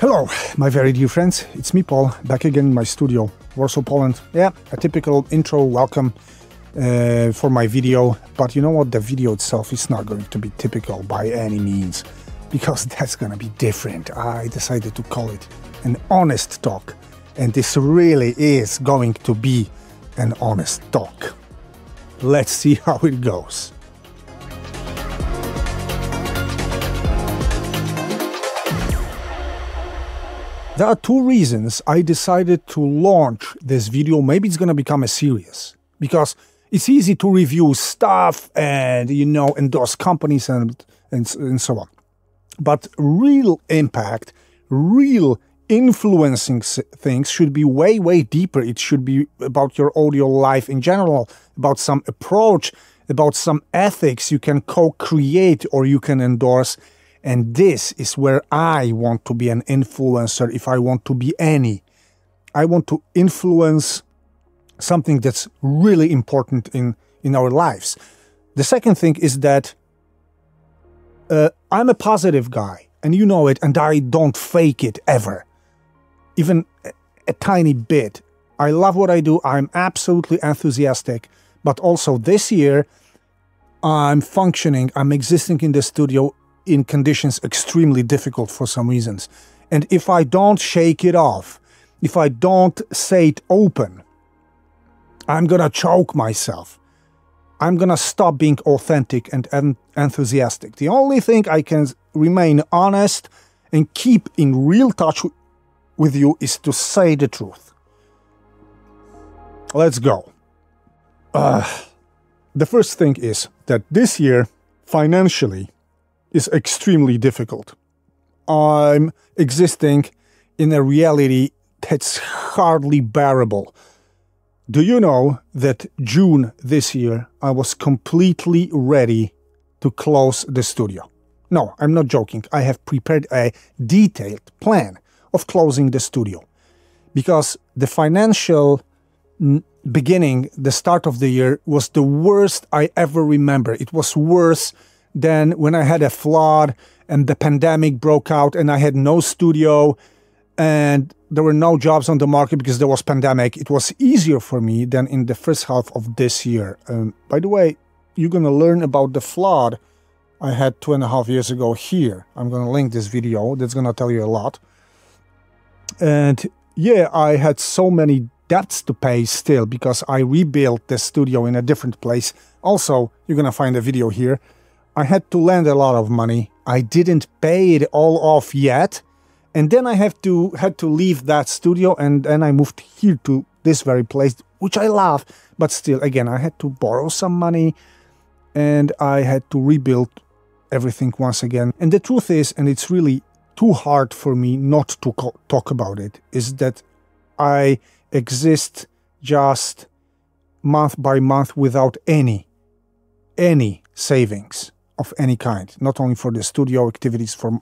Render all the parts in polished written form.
Hello, my very dear friends, it's me, Paul, back again in my studio, Warsaw, Poland. Yeah, a typical intro welcome for my video, but you know what, the video itself is not going to be typical by any means, because that's gonna be different. I decided to call it an honest talk, and this really is going to be an honest talk. Let's see how it goes. There are two reasons I decided to launch this video. Maybe it's gonna become a series, because it's easy to review stuff and, you know, endorse companies and so on. But real impact, real influencing things should be way, way deeper. It should be about your audio life in general, about some approach, about some ethics you can co-create or you can endorse. And this is where I want to be an influencer, if I want to be any. I want to influence something that's really important in our lives. The second thing is that I'm a positive guy, and you know it, and I don't fake it ever. Even a tiny bit. I love what I do, I'm absolutely enthusiastic, but also this year I'm functioning, I'm existing in the studio in conditions extremely difficult for some reasons. And if I don't shake it off, if I don't say it open, I'm gonna choke myself. I'm gonna stop being authentic and enthusiastic. The only thing I can remain honest and keep in real touch with you is to say the truth. Let's go. The first thing is that this year, financially, is extremely difficult. I'm existing in a reality that's hardly bearable. Do you know that June this year I was completely ready to close the studio? No, I'm not joking. I have prepared a detailed plan of closing the studio, because the financial beginning, the start of the year, was the worst I ever remember. It was worse than when I had a flood and the pandemic broke out and I had no studio and there were no jobs on the market because there was pandemic. It was easier for me than in the first half of this year. By the way, you're gonna learn about the flood I had 2.5 years ago here. I'm gonna link this video, that's gonna tell you a lot. And yeah, I had so many debts to pay still because I rebuilt the studio in a different place. Also, you're gonna find a video here. I had to lend a lot of money. I didn't pay it all off yet. And then I had to leave that studio, and then I moved here to this very place, which I love. But still, again, I had to borrow some money and I had to rebuild everything once again. And the truth is, and it's really too hard for me not to talk about it, is that I exist just month by month without any savings of any kind, not only for the studio activities, for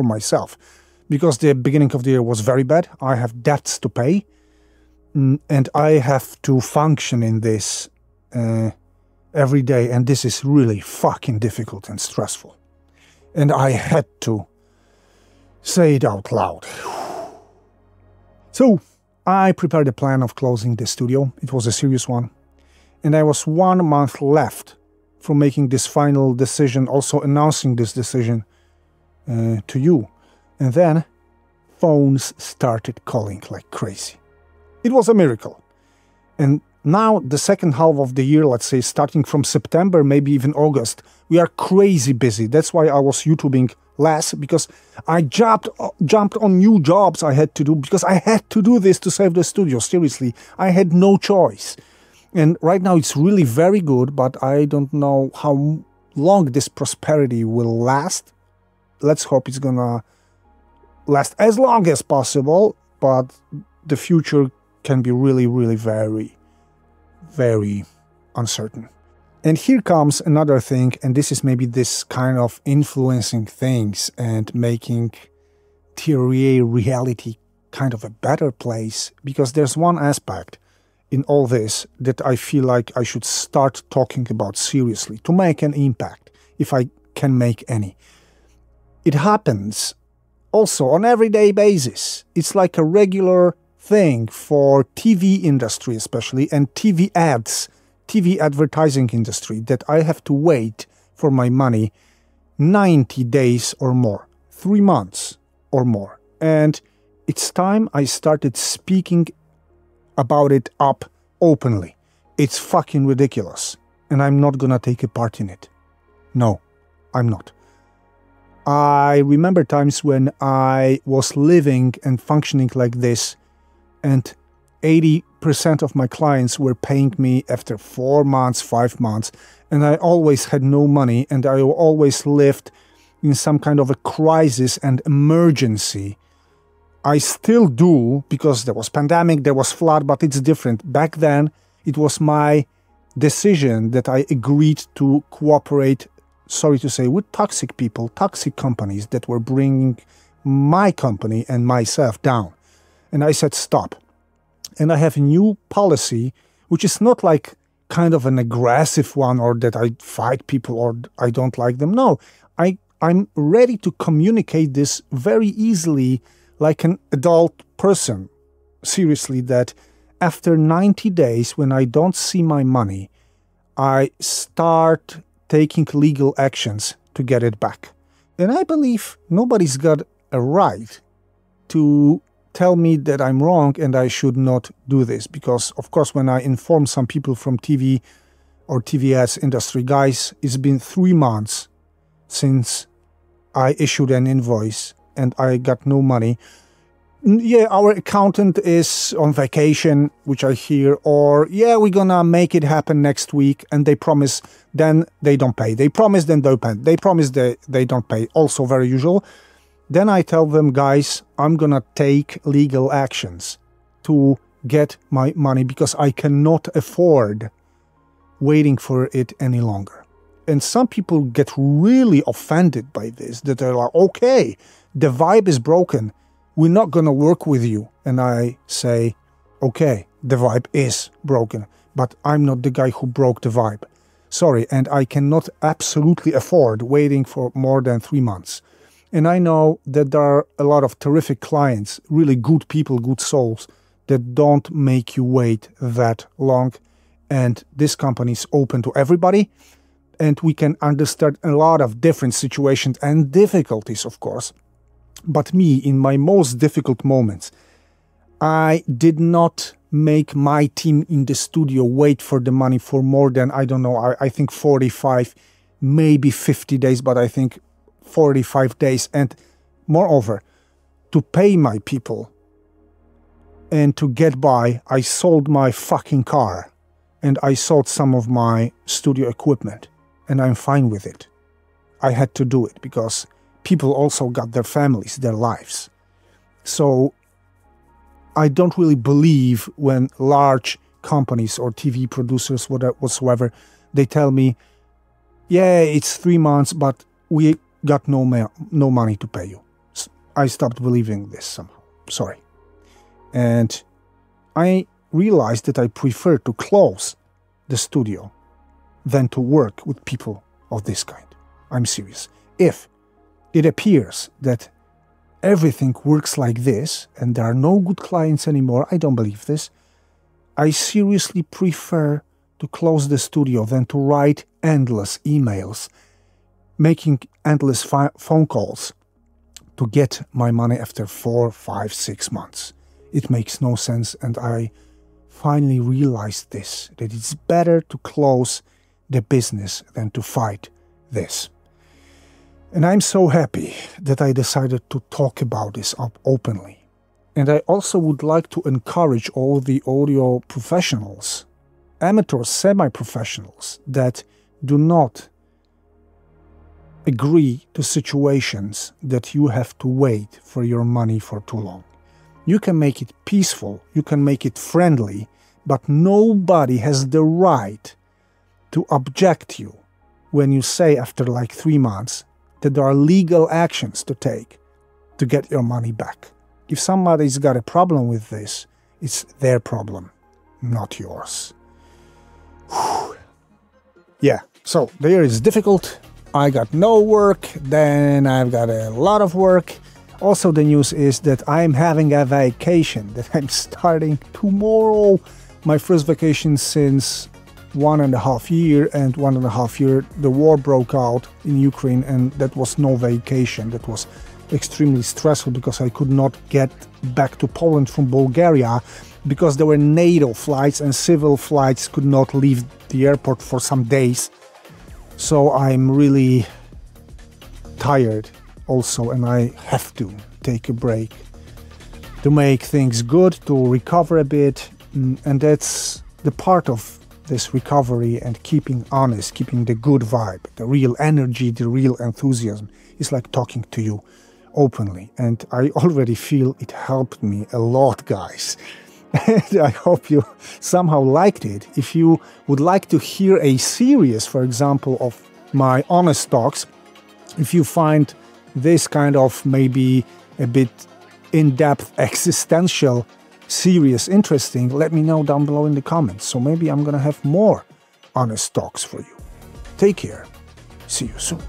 myself, because the beginning of the year was very bad. I have debts to pay, and I have to function in this every day, and this is really fucking difficult and stressful. And I had to say it out loud. So I prepared a plan of closing the studio. It was a serious one, and I was 1 month left from making this final decision, also announcing this decision to you. And then phones started calling like crazy. It was a miracle. And now the second half of the year, let's say starting from September, maybe even August, we are crazy busy. That's why I was YouTubing less, because I jumped on new jobs I had to do, because I had to do this to save the studio. Seriously, I had no choice. And right now it's really very good, but I don't know how long this prosperity will last. Let's hope it's gonna last as long as possible, but the future can be really, really very, very uncertain. And here comes another thing, and this is maybe this kind of influencing things and making the reality kind of a better place, because there's one aspect in all this that I feel like I should start talking about seriously to make an impact, if I can make any. It happens also on everyday basis. It's like a regular thing for TV industry especially, and TV ads, TV advertising industry, that I have to wait for my money 90 days or more, 3 months or more. And it's time I started speaking about it up openly. It's fucking ridiculous, and I'm not gonna take a part in it. No, I'm not. I remember times when I was living and functioning like this, and 80% of my clients were paying me after 4 months, 5 months, and I always had no money, and I always lived in some kind of a crisis and emergency. I still do, because there was pandemic, there was flood, but it's different. Back then, it was my decision that I agreed to cooperate, sorry to say, with toxic people, toxic companies that were bringing my company and myself down. And I said, stop. And I have a new policy, which is not like kind of an aggressive one, or that I fight people or I don't like them. No, I'm ready to communicate this very easily like an adult person. Seriously, that after 90 days, when I don't see my money, I start taking legal actions to get it back. And I believe nobody's got a right to tell me that I'm wrong and I should not do this. Because, of course, when I inform some people from TV or TVS industry, guys, it's been 3 months since I issued an invoice and I got no money. Yeah, our accountant is on vacation, which I hear, or yeah, we're gonna make it happen next week, and they promise, then they don't pay. They promise, then they pay. They promise, they don't pay. Also very usual. Then I tell them, guys, I'm gonna take legal actions to get my money because I cannot afford waiting for it any longer. And some people get really offended by this, that they're like, okay, the vibe is broken. We're not going to work with you. And I say, okay, the vibe is broken, but I'm not the guy who broke the vibe. Sorry, and I cannot absolutely afford waiting for more than 3 months. And I know that there are a lot of terrific clients, really good people, good souls, that don't make you wait that long. And this company is open to everybody. And we can understand a lot of different situations and difficulties, of course. But me, in my most difficult moments, I did not make my team in the studio wait for the money for more than, I don't know, I think 45, maybe 50 days, but I think 45 days. And moreover, to pay my people and to get by, I sold my fucking car and I sold some of my studio equipment. And I'm fine with it. I had to do it because people also got their families, their lives. So I don't really believe when large companies or TV producers, whatsoever, they tell me, yeah, it's 3 months, but we got no money to pay you. I stopped believing this somehow. Sorry. And I realized that I prefer to close the studio than to work with people of this kind. I'm serious. If it appears that everything works like this and there are no good clients anymore, I don't believe this, I seriously prefer to close the studio than to write endless emails, making endless phone calls to get my money after 4, 5, 6 months. It makes no sense, and I finally realized this, that it's better to close the business than to fight this. And I'm so happy that I decided to talk about this up openly. And I also would like to encourage all the audio professionals, amateur semi-professionals, that do not agree to situations that you have to wait for your money for too long. You can make it peaceful, you can make it friendly, but nobody has the right to object you when you say after like 3 months that there are legal actions to take to get your money back. If somebody's got a problem with this, it's their problem, not yours. Whew. Yeah, so the year is difficult. I got no work, then I've got a lot of work. Also, the news is that I'm having a vacation, that I'm starting tomorrow. My first vacation since 1.5 years, and 1.5 years the war broke out in Ukraine, and that was no vacation. That was extremely stressful because I could not get back to Poland from Bulgaria because there were NATO flights and civil flights could not leave the airport for some days. So I'm really tired also, and I have to take a break to make things good, to recover a bit, and that's the part of this recovery and keeping honest, keeping the good vibe, the real energy, the real enthusiasm. It's like talking to you openly, and I already feel it helped me a lot, guys. And I hope you somehow liked it. If you would like to hear a series, for example, of my honest talks, if you find this kind of maybe a bit in-depth existential series interesting, let me know down below in the comments. So maybe I'm gonna have more honest talks for you. Take care. See you soon.